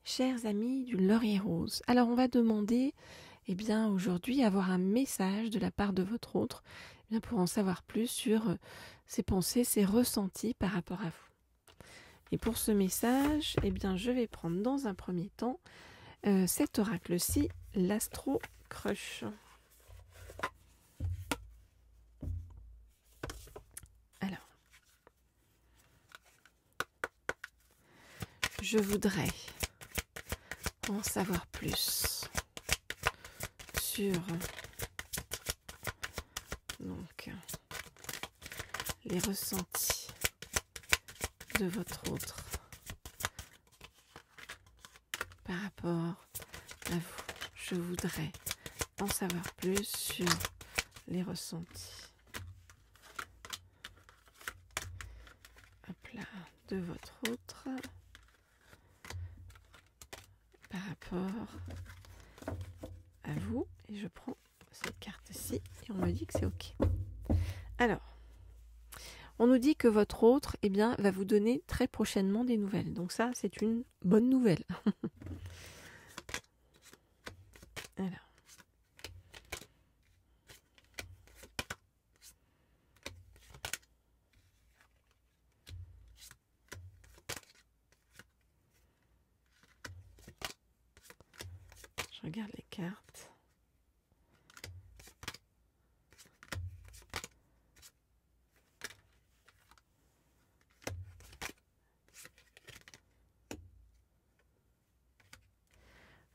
Chers amis du Laurier Rose, alors on va demander aujourd'hui avoir un message de la part de votre autre pour en savoir plus sur ses pensées, ses ressentis par rapport à vous. Et pour ce message, je vais prendre dans un premier temps cet oracle-ci, l'Astro Crush. Alors, je voudrais en savoir plus sur les ressentis de votre autre par rapport à vous. Je voudrais en savoir plus sur les ressentis de votre autre par rapport à vous. Et je prends cette carte-ci et on me dit que c'est OK. Alors, on nous dit que votre autre va vous donner très prochainement des nouvelles. Donc ça, c'est une bonne nouvelle. Alors. Je regarde les cartes.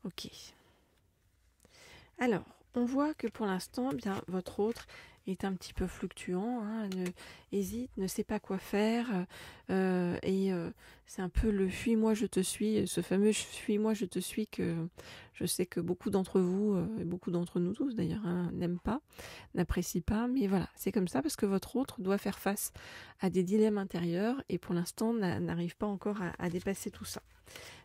OK. Alors, on voit que pour l'instant, votre autre est un petit peu fluctuant, hésite, ne sait pas quoi faire, c'est un peu le fuis-moi, je te suis, ce fameux fuis-moi, je te suis que je sais que beaucoup d'entre vous, et beaucoup d'entre nous tous d'ailleurs, n'aiment pas, n'apprécient pas, mais voilà, c'est comme ça parce que votre autre doit faire face à des dilemmes intérieurs et pour l'instant n'arrive pas encore à dépasser tout ça.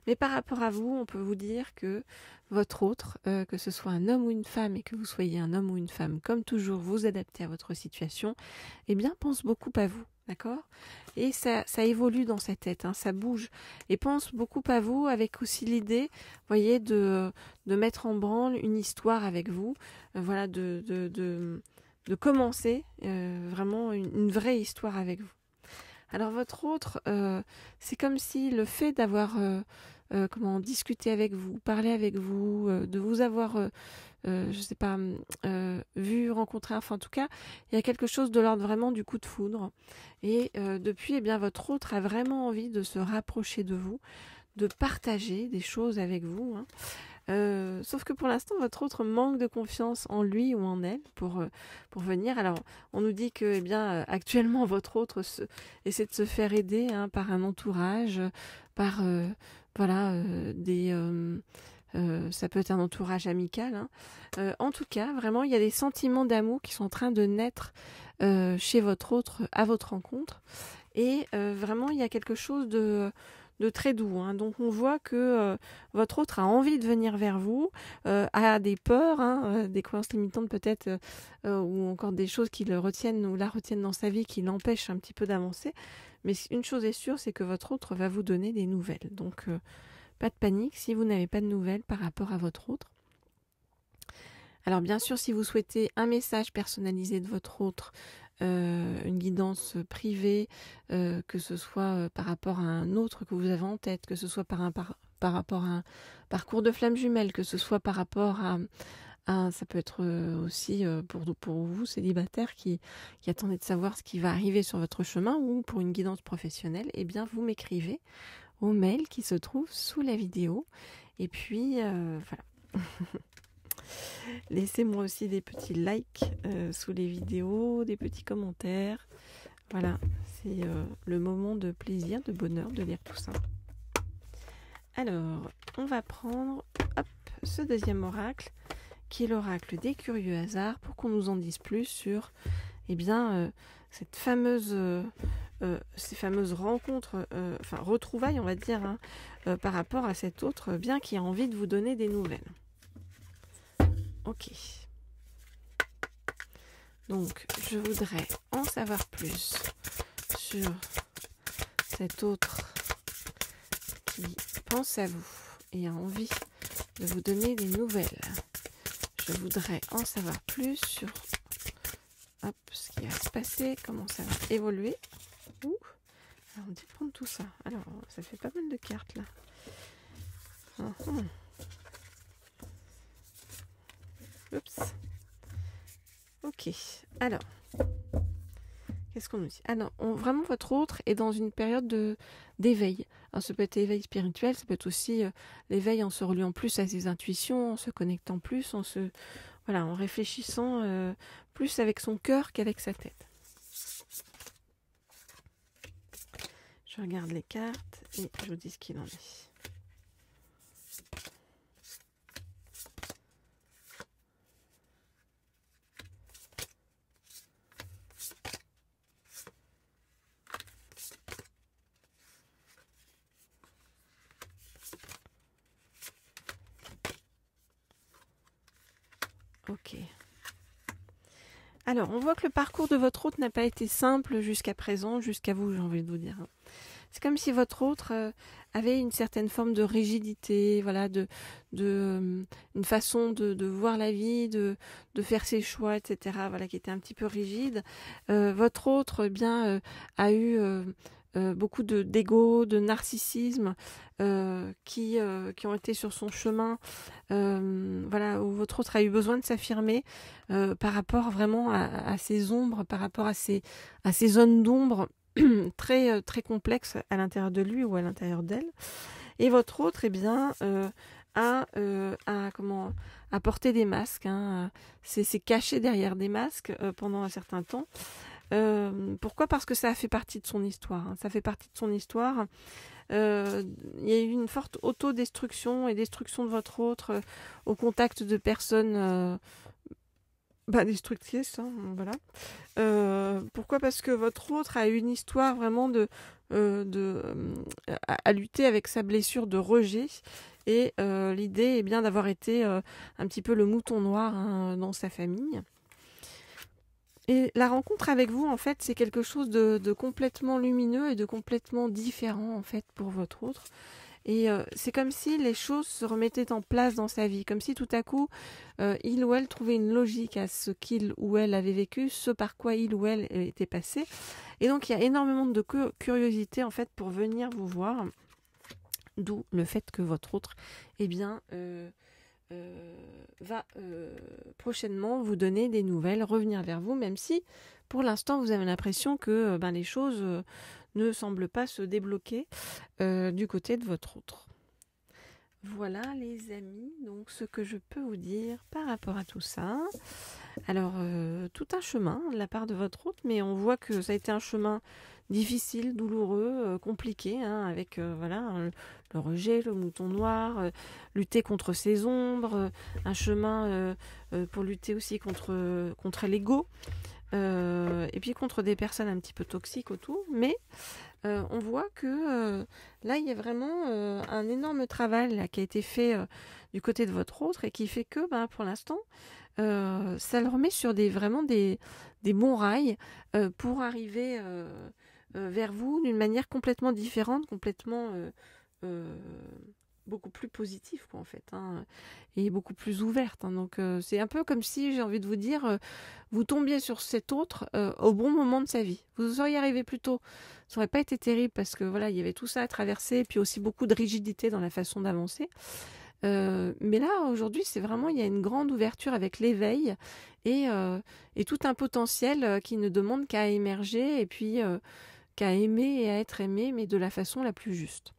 Mais par rapport à vous, on peut vous dire que votre autre, que ce soit un homme ou une femme et que vous soyez un homme ou une femme, comme toujours, vous adaptez à votre situation, pense beaucoup à vous, d'accord ? Et ça évolue dans sa tête, ça bouge. Et pense beaucoup à vous avec aussi l'idée, voyez, de mettre en branle une histoire avec vous, de commencer vraiment une vraie histoire avec vous. Alors votre autre, c'est comme si le fait d'avoir discuté avec vous, parlé avec vous, de vous avoir, vu, rencontré, enfin en tout cas, il y a quelque chose de l'ordre vraiment du coup de foudre. Et depuis, votre autre a vraiment envie de se rapprocher de vous, de partager des choses avec vous. Sauf que pour l'instant, votre autre manque de confiance en lui ou en elle pour venir. Alors, on nous dit que actuellement, votre autre essaie de se faire aider par un entourage, par ça peut être un entourage amical. En tout cas, vraiment, il y a des sentiments d'amour qui sont en train de naître chez votre autre à votre rencontre. Et vraiment, il y a quelque chose de très doux. Donc on voit que votre autre a envie de venir vers vous, a des peurs, des croyances limitantes peut-être, ou encore des choses qui le retiennent ou la retiennent dans sa vie, qui l'empêchent un petit peu d'avancer. Mais une chose est sûre, c'est que votre autre va vous donner des nouvelles. Donc pas de panique si vous n'avez pas de nouvelles par rapport à votre autre. Alors bien sûr, si vous souhaitez un message personnalisé de votre autre, une guidance privée, que ce soit par rapport à un autre que vous avez en tête, que ce soit par rapport à un parcours de flamme jumelle, que ce soit par rapport à ça peut être aussi pour vous célibataires qui attendez de savoir ce qui va arriver sur votre chemin ou pour une guidance professionnelle, vous m'écrivez au mail qui se trouve sous la vidéo. Et puis voilà. Laissez-moi aussi des petits likes sous les vidéos, des petits commentaires. Voilà, c'est le moment de plaisir, de bonheur de lire tout ça. Alors, on va prendre ce deuxième oracle, qui est l'oracle des curieux hasards, pour qu'on nous en dise plus sur cette fameuse, ces fameuses rencontres, retrouvailles, on va dire, par rapport à cet autre bien qui a envie de vous donner des nouvelles. Ok. Donc, je voudrais en savoir plus sur cet autre qui pense à vous et a envie de vous donner des nouvelles. Je voudrais en savoir plus sur ce qui va se passer, comment ça va évoluer. Ouh. Alors, on dit prendre tout ça. Alors, ça fait pas mal de cartes là. Oups. Ok. Alors, qu'est-ce qu'on nous dit? Ah non, vraiment votre autre est dans une période d'éveil. Alors, ça peut être éveil spirituel, ça peut être aussi l'éveil en se reliant plus à ses intuitions, en se connectant plus, en réfléchissant plus avec son cœur qu'avec sa tête. Je regarde les cartes et je vous dis ce qu'il en est. Ok. Alors, on voit que le parcours de votre hôte n'a pas été simple jusqu'à présent, jusqu'à vous, j'ai envie de vous dire. C'est comme si votre autre avait une certaine forme de rigidité, voilà, une façon de voir la vie, de faire ses choix, etc., voilà, qui était un petit peu rigide. Votre autre, a eu beaucoup d'ego, de narcissisme qui ont été sur son chemin, où votre autre a eu besoin de s'affirmer par rapport vraiment à ses ombres, par rapport à ces zones d'ombre très, très complexes à l'intérieur de lui ou à l'intérieur d'elle. Et votre autre, a porté des masques, s'est caché derrière des masques pendant un certain temps. Pourquoi ? Parce que ça a fait partie de son histoire. Ça fait partie de son histoire. Il y a eu une forte autodestruction et destruction de votre autre au contact de personnes destructrices. Voilà. Pourquoi ? Parce que votre autre a eu une histoire vraiment à lutter avec sa blessure de rejet. Et l'idée est bien d'avoir été un petit peu le mouton noir dans sa famille. Et la rencontre avec vous, en fait, c'est quelque chose de complètement lumineux et de complètement différent, en fait, pour votre autre. Et c'est comme si les choses se remettaient en place dans sa vie, comme si tout à coup, il ou elle trouvait une logique à ce qu'il ou elle avait vécu, ce par quoi il ou elle était passé. Et donc, il y a énormément de curiosité, en fait, pour venir vous voir, d'où le fait que votre autre, va prochainement vous donner des nouvelles, revenir vers vous, même si pour l'instant vous avez l'impression que les choses ne semblent pas se débloquer du côté de votre autre. Voilà les amis, donc ce que je peux vous dire par rapport à tout ça. Alors tout un chemin de la part de votre autre, mais on voit que ça a été un chemin difficile, douloureux, compliqué, avec le rejet, le mouton noir, lutter contre ses ombres, un chemin pour lutter aussi contre l'ego, et puis contre des personnes un petit peu toxiques autour, mais on voit que là il y a vraiment un énorme travail là, qui a été fait du côté de votre autre et qui fait que pour l'instant ça le remet sur des bons rails pour arriver vers vous d'une manière complètement différente, complètement beaucoup plus positive en fait, et beaucoup plus ouverte. Donc c'est un peu comme si, j'ai envie de vous dire, vous tombiez sur cet autre au bon moment de sa vie. Vous auriez arrivé plus tôt, ça n'aurait pas été terrible parce que il y avait tout ça à traverser, et puis aussi beaucoup de rigidité dans la façon d'avancer. Mais là, aujourd'hui, c'est vraiment, il y a une grande ouverture avec l'éveil et tout un potentiel qui ne demande qu'à émerger et puis qu'à aimer et à être aimé, mais de la façon la plus juste.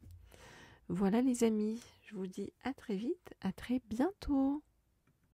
Voilà les amis, je vous dis à très vite, à très bientôt.